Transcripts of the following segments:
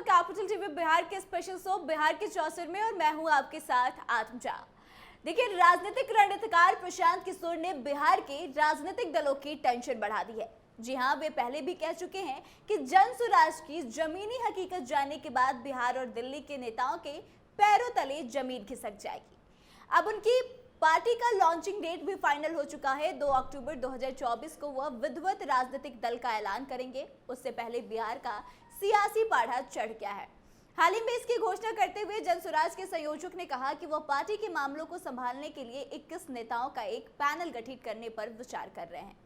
Capital TV Bihar के special show Bihar के चौसर में और मैं हूं आपके साथ आत्मजा। देखिए, राजनीतिक रणनीतिकार प्रशांत किशोर ने बिहार के राजनीतिक दलों की टेंशन बढ़ा दी है। जी हां, वे पहले भी कह चुके हैं कि जन सुराज की जमीनी हकीकत जानने के बाद बिहार और दिल्ली के नेताओं के पैरों तले जमीन खिसक जाएगी। अब उनकी पार्टी का लॉन्चिंग डेट भी फाइनल हो चुका है। 2 अक्टूबर 2024 को वह विधिवत राजनीतिक दल का ऐलान करेंगे। उससे पहले बिहार का सियासी पाढ़ा चढ़ गया है। हाल ही में इसकी घोषणा करते हुए जनसुराज के संयोजक ने कहा कि वह पार्टी के मामलों को संभालने के लिए 21 नेताओं का एक पैनल गठित करने पर विचार कर रहे हैं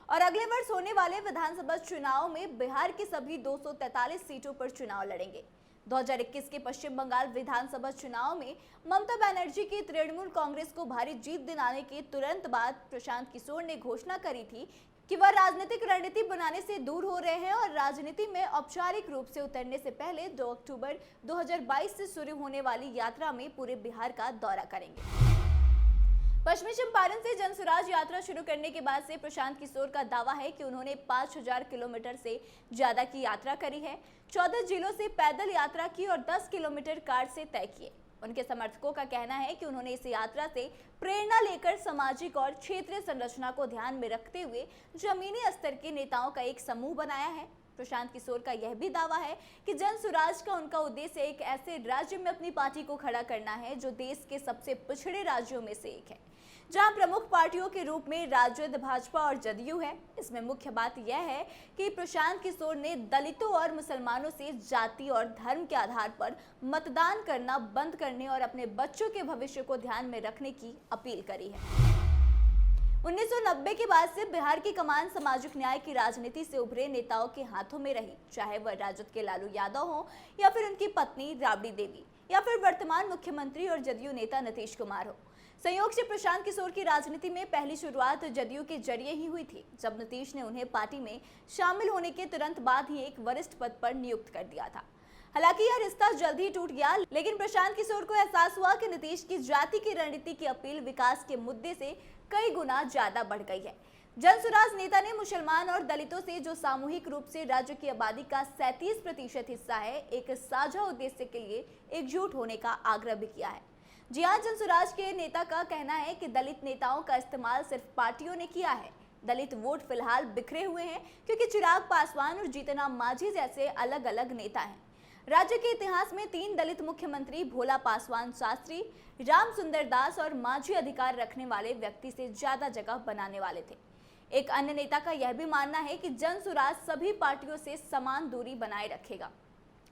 और अगले वर्ष होने वाले विधानसभा चुनाव में बिहार की सभी 243 सीटों पर चुनाव लड़ेंगे। 2021 के पश्चिम बंगाल विधानसभा चुनाव में ममता बनर्जी की तृणमूल कांग्रेस को भारी जीत दिलाने के तुरंत बाद प्रशांत किशोर ने घोषणा करी थी कि वह राजनीतिक रणनीति बनाने से दूर हो रहे हैं और राजनीति में औपचारिक रूप से उतरने से पहले 2 अक्टूबर 2022 से शुरू होने वाली यात्रा में पूरे बिहार का दौरा करेंगे। पश्चिमी चंपारण से जनसुराज यात्रा शुरू करने के बाद से प्रशांत किशोर का दावा है कि उन्होंने 5000 किलोमीटर से ज्यादा की यात्रा करी है, 14 जिलों से पैदल यात्रा की और 10 किलोमीटर कार से तय किए। उनके समर्थकों का कहना है कि उन्होंने इस यात्रा से प्रेरणा लेकर सामाजिक और क्षेत्रीय संरचना को ध्यान में रखते हुए जमीनी स्तर के नेताओं का एक समूह बनाया है। प्रशांत किशोर का यह भी दावा है कि जन सुराज का उनका उद्देश्य एक ऐसे राज्य में अपनी पार्टी को खड़ा करना है जो देश के सबसे पिछड़े राज्यों में से एक है, जहां प्रमुख पार्टियों के रूप में राजद, भाजपा और जदयू है। इसमें मुख्य बात यह है कि प्रशांत किशोर ने दलितों और मुसलमानों से जाति और धर्म के आधार पर मतदान करना बंद करने और अपने बच्चों के भविष्य को ध्यान में रखने की अपील करी है। 1990 के बाद से बिहार की कमान सामाजिक न्याय की राजनीति से उभरे नेताओं के हाथों में रही, चाहे वह राजद के लालू यादव हो या फिर उनकी पत्नी राबड़ी देवी या फिर वर्तमान मुख्यमंत्री और जदयू नेता नीतीश कुमार हो। संयोग से प्रशांत किशोर की राजनीति में पहली शुरुआत जदयू के जरिए ही हुई थी, जब नीतीश ने उन्हें पार्टी में शामिल होने के तुरंत बाद ही एक वरिष्ठ पद पर नियुक्त कर दिया था। हालांकि यह रिश्ता जल्द ही टूट गया, लेकिन प्रशांत किशोर को एहसास हुआ कि नीतीश की जाति की रणनीति की अपील विकास के मुद्दे से कई गुना ज्यादा बढ़ गई है। जनसुराज नेता ने मुसलमान और दलितों से, जो सामूहिक रूप से राज्य की आबादी का 37% हिस्सा है, एक साझा उद्देश्य के लिए एकजुट होने का आग्रह भी किया है। जी हां, जनसुराज के नेता का कहना है कि दलित नेताओं का इस्तेमाल सिर्फ पार्टियों ने किया है। दलित वोट फिलहाल बिखरे हुए हैं क्योंकि चिराग पासवान और जीतन मांझी जैसे अलग अलग नेता हैं। राज्य के इतिहास में 3 दलित मुख्यमंत्री भोला पासवान शास्त्री, राम सुंदर दास और मांझी अधिकार रखने वाले व्यक्ति से ज्यादा जगह बनाने वाले थे। एक अन्य नेता का यह भी मानना है कि जनसुराज सभी पार्टियों से समान दूरी बनाए रखेगा।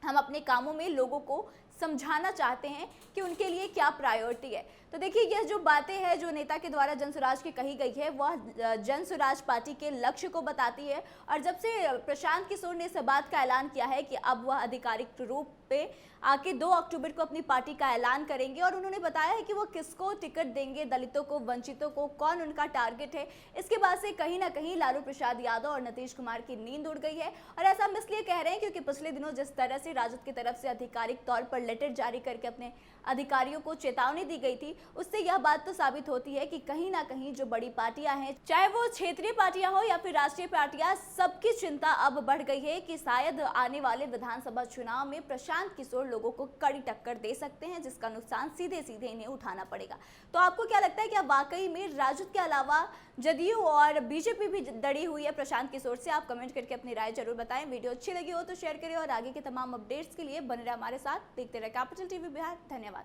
हम अपने कामों में लोगों को समझाना चाहते हैं कि उनके लिए क्या प्रायोरिटी है। तो देखिए, यह जो बातें हैं जो नेता के द्वारा जनसुराज की कही गई है, वह जनसुराज पार्टी के लक्ष्य को बताती है। और जब से प्रशांत किशोर ने इस बात का ऐलान किया है कि अब वह आधिकारिक रूप पे आके 2 अक्टूबर को अपनी पार्टी का ऐलान करेंगे और उन्होंने बताया है कि वो किसको टिकट देंगे, दलितों को, वंचितों को, कौन उनका टारगेट है। इसके बाद से कहीं ना कहीं लालू प्रसाद यादव और नीतीश कुमार की नींद उड़ गई है। और ऐसा हम इसलिए कह रहे हैं क्योंकि पिछले दिनों जिस तरह से राजद की तरफ से आधिकारिक तौर पर लेटर जारी करके अपने अधिकारियों को चेतावनी दी गई थी, उससे यह बात तो साबित होती है कि कहीं ना कहीं जो बड़ी पार्टियां हैं, चाहे वो क्षेत्रीय पार्टियां हो या फिर राष्ट्रीय पार्टियां, सबकी चिंता अब बढ़ गई है कि शायद आने वाले विधानसभा चुनाव में प्रशांत किशोर लोगों को कड़ी टक्कर दे सकते हैं, जिसका नुकसान सीधे सीधे इन्हें उठाना पड़ेगा। तो आपको क्या लगता है कि वाकई में राजद के अलावा जदयू और बीजेपी भी डरी हुई है प्रशांत किशोर से? आप कमेंट करके अपनी राय जरूर बताएं। वीडियो अच्छी लगी हो तो शेयर करें और आगे के तमाम अपडेट्स के लिए बने रहे हमारे साथ। देखते रहे कैपिटल टीवी बिहार। धन्यवाद।